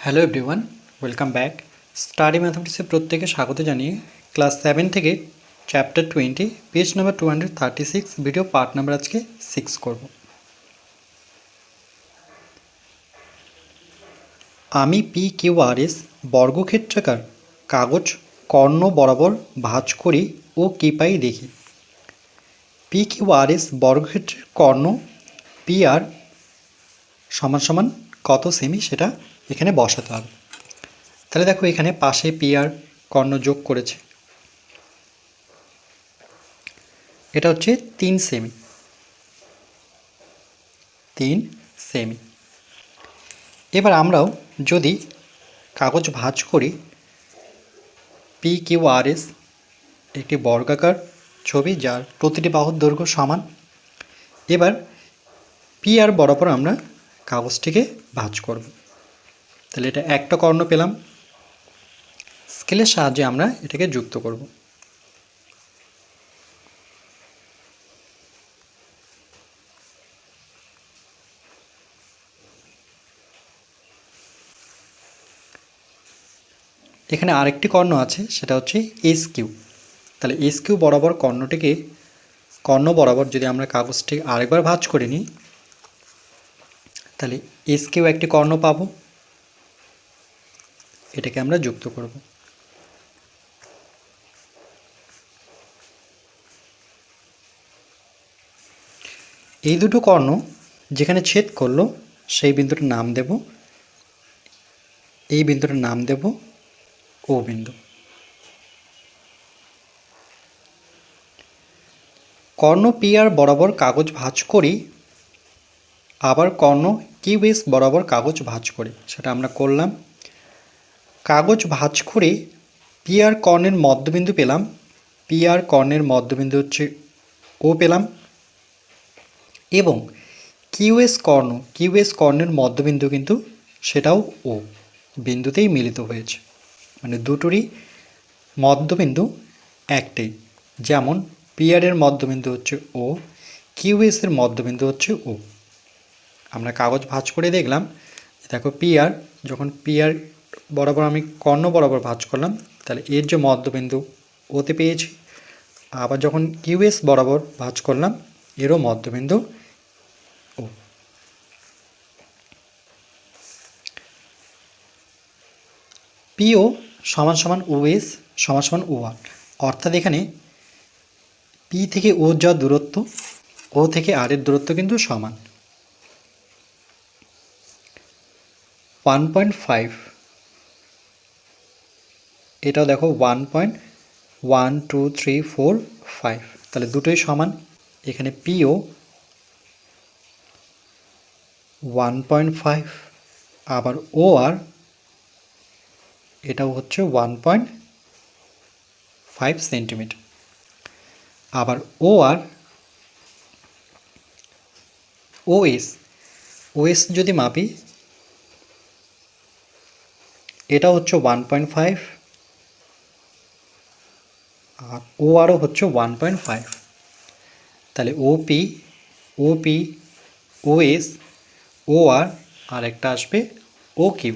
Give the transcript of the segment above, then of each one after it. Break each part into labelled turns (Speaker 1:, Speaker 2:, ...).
Speaker 1: Hello everyone, welcome back. Study ম্যাথমেটিক্সে প্রত্যেকে স্বাগত জানিয়ে ক্লাস 7 থেকে chapter 20 page number 236 video part number আজকে 6 করব। আমি পি কিউ আর এস বর্গক্ষেত্রাকার কাগজ কর্ণ বরাবর ভাঁজ করি ও কি পাই দেখি। পি কিউ আর এস বর্গক্ষেত্রের কর্ণ পি আর সমান সমান কত সেমি সেটা এখানে বসাতে হবে। তাহলে দেখো এখানে পাশে পি আর কর্ণ যোগ করেছে, এটা হচ্ছে 3 সেমি। 3 সেমি। এবার আমরাও যদি কাগজ ভাঁজ করি, পি কিউ আর এস একটি বর্গাকার ছবি যার প্রতিটি বাহুর দৈর্ঘ্য সমান। এবার পি আর বরাবর আমরা কাগজটিকে ভাঁজ করব। তাহলে এটা একটা কর্ণ পেলাম, স্কেলের সাহায্যে আমরা এটাকে যুক্ত করব। এখানে আরেকটি কর্ণ আছে, সেটা হচ্ছে এস কিউ। তাহলে এস কিউ বরাবর কর্ণ বরাবর যদি আমরা কাগজটি আরেকবার ভাঁজ করে নিই, তাহলে এস কিউ একটি কর্ণ পাবো, এটাকে আমরা যুক্ত করব। এই দুটো কর্ণ যেখানে ছেদ করলো সেই বিন্দুটার নাম দেব, এই বিন্দুটার নাম দেব ও বিন্দু। কর্ণ পি আর বরাবর কাগজ ভাঁজ করি, আবার কর্ণ কিউ এস বরাবর কাগজ ভাঁজ করি, সেটা আমরা করলাম। কাগজ ভাঁজ করে পি আর কর্ণের মধ্যবিন্দু পেলাম, পি আর কর্ণের মধ্যবিন্দু হচ্ছে ও পেলাম, এবং কিউ এস কর্ণের মধ্যবিন্দু কিন্তু সেটাও ও বিন্দুতেই মিলিত হয়েছে, মানে দুটোরই মধ্যবিন্দু একটাই। যেমন পি আর এর মধ্যবিন্দু হচ্ছে ও, কিউ এস এর মধ্যবিন্দু হচ্ছে ও। আমরা কাগজ ভাঁজ করে দেখলাম, দেখো পি আর, যখন পি আর বরাবর আমি কর্ণ বরাবর ভাঁজ করলাম, তাহলে এর যে মধ্যবিন্দু ওতে পেয়েছি। আবার যখন কিউ এস বরাবর ভাঁজ করলাম, এরও মধ্যবিন্দু ও। পিও সমান সমান ও এস সমান সমান ও আর, অর্থাৎ এখানে পি থেকে ও যা দূরত্ব, ও থেকে আর এর দূরত্ব কিন্তু সমান। 1.5, এটাও দেখো 1.12345, তাহলে দুটোই সমান। এখানে পিও 1.5, আবার ও আর এটাও হচ্ছে 1.5 সেন্টিমিটার। আবার ও আর ও এস যদি মাপি, এটা হচ্ছে 1.5, আর ও আরও হচ্ছে 1.5। তাহলে ওপি ও এস ও আর একটা আসবে ও কিউ।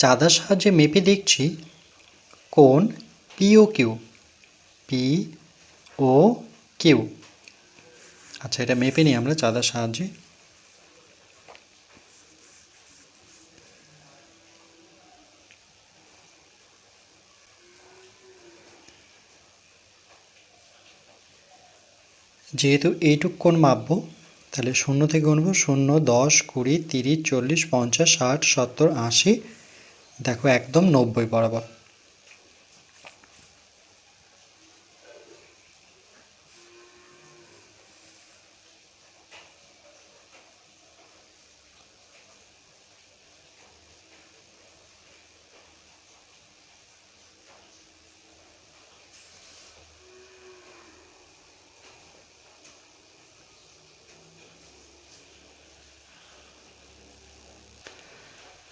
Speaker 1: চাঁদার সাহায্যে মেপে দেখছি কোণ পিও কিউ। আচ্ছা, এটা মেপে নিই আমরা চাঁদার সাহায্যে। যেহেতু এইটুক কোণ মাপবো, তাহলে 0 থেকে গুনবো, 0, 10, 20, 30, 40, 50, 60, 70, 80, দেখো একদম 90 বরাবর।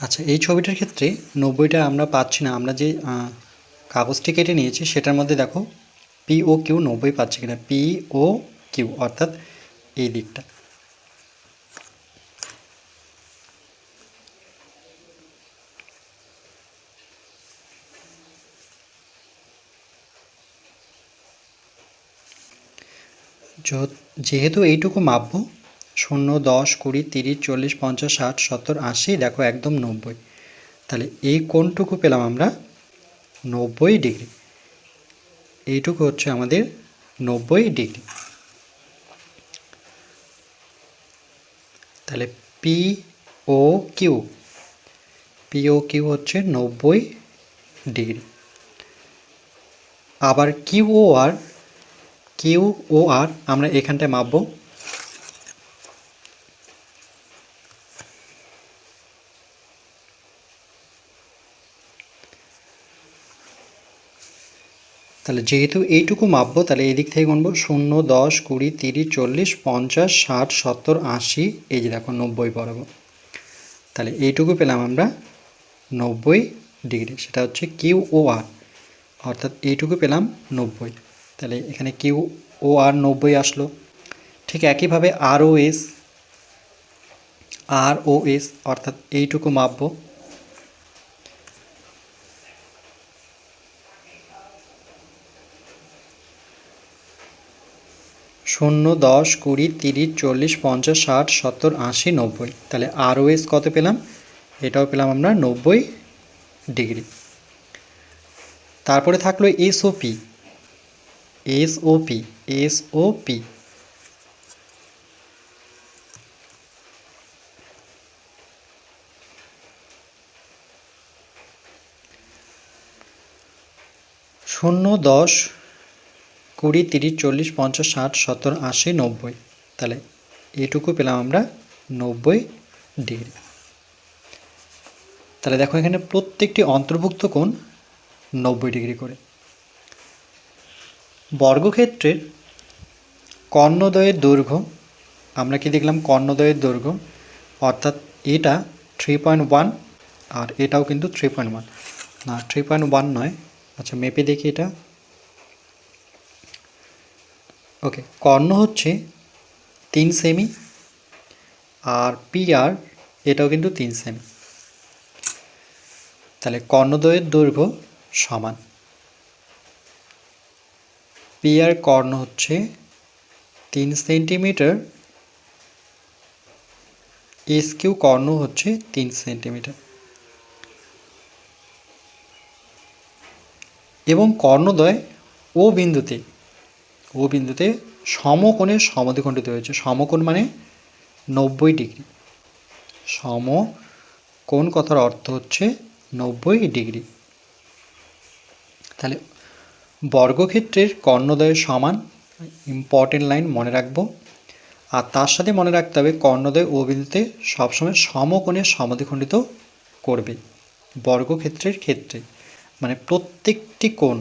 Speaker 1: আচ্ছা, এই ছবিটার ক্ষেত্রে 90টা আমরা পাচ্ছি না। আমরা যে কাগজটি কেটে নিয়েছি সেটার মধ্যে দেখো পি ও কিউ 90 পাচ্ছে কিনা, পি ও কিউ অর্থাৎ এই দিকটা। যেহেতু এইটুকু মাপবো 0, 10, 20, 30, 40, 50, 60, 70, 80, দেখো একদম 90, তাহলে এই কোণটুকু পেলাম আমরা 90 ডিগ্রি। এইটুকু হচ্ছে আমাদের 90 ডিগ্রি। তাহলে P O Q, P O Q হচ্ছে 90 ডিগ্রি। আবার কিউ ও আর আমরা এখানটায় মাপবো। তাহলে যেহেতু এইটুকু মাপবো তাহলে এই দিক থেকে গুনবো 0, 10, 20, 30, 40, 50, 60, 70, 80, এই যে দেখো 90 বরাবর। তাহলে এইটুকু পেলাম আমরা 90 ডিগ্রি, সেটা হচ্ছে কিউ ও আর, অর্থাৎ এইটুকু পেলাম 90। তাহলে এখানে কিউ ও আর 90 আসলো। ঠিক একইভাবে আর ও এস অর্থাৎ এইটুকু মাপবো। শূন্য, 10, 20, 30, 40, 50, 60, 70, 80, 90। তাহলে আর ও এস কত পেলাম? এটাও পেলাম আমরা 90 ডিগ্রি। তারপরে থাকলো এসওপি। এসওপি 0, 10, 20, 30, 40, 50, 60, 70, 80, 90। তাহলে এটুকু পেলাম আমরা 90 ডিগ্রি। তাহলে দেখো এখানে প্রত্যেকটি অন্তর্ভুক্ত কোণ 90 ডিগ্রি করে। বর্গক্ষেত্রের কর্ণদ্বয়ের দৈর্ঘ্য আমরা কি দেখলাম? কর্ণদ্বয়ের দৈর্ঘ্য অর্থাৎ এটা 3.1 আর এটাও কিন্তু 3.1, না 3.1 নয়, আচ্ছা মেপে দেখি এটা। ওকে, কর্ণ হচ্ছে 3 সেমি আর পি আর এটাও কিন্তু 3 সেমি। তাহলে কর্ণদ্বয়ের দৈর্ঘ্য সমান। পি আর কর্ণ হচ্ছে 3 সেন্টিমিটার, এস কিউ কর্ণ হচ্ছে 3 সেন্টিমিটার। এবং কর্ণদ্বয় ও বিন্দুতে সমকোণে সমদ্বিখণ্ডিত হয়েছে। সমকোণ মানে 90 ডিগ্রি। সমকোণ কথার অর্থ হচ্ছে 90 ডিগ্রি। তাহলে বর্গক্ষেত্রের কর্ণদ্বয়ের সমান, ইম্পর্টেন্ট লাইন মনে রাখবো। আর তার সাথে মনে রাখতে হবে কর্ণদ্বয় ও বিন্দুতে সবসময় সমকোণে সমদ্বিখণ্ডিত করবে বর্গক্ষেত্রের ক্ষেত্রে, মানে প্রত্যেকটি কোণ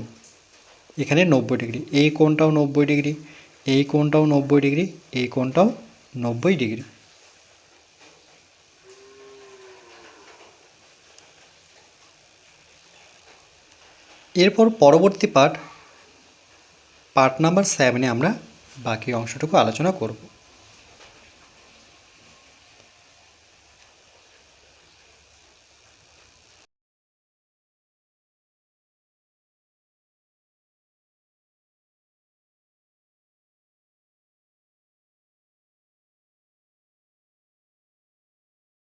Speaker 1: এখানে 90 ডিগ্রি। এই কোণটাও 90 ডিগ্রি, এই কোণটাও 90 ডিগ্রি, এই কোণটাও 90 ডিগ্রি। এরপর পরবর্তী পার্ট নাম্বার 7-এ আমরা বাকি অংশটুকু আলোচনা করব।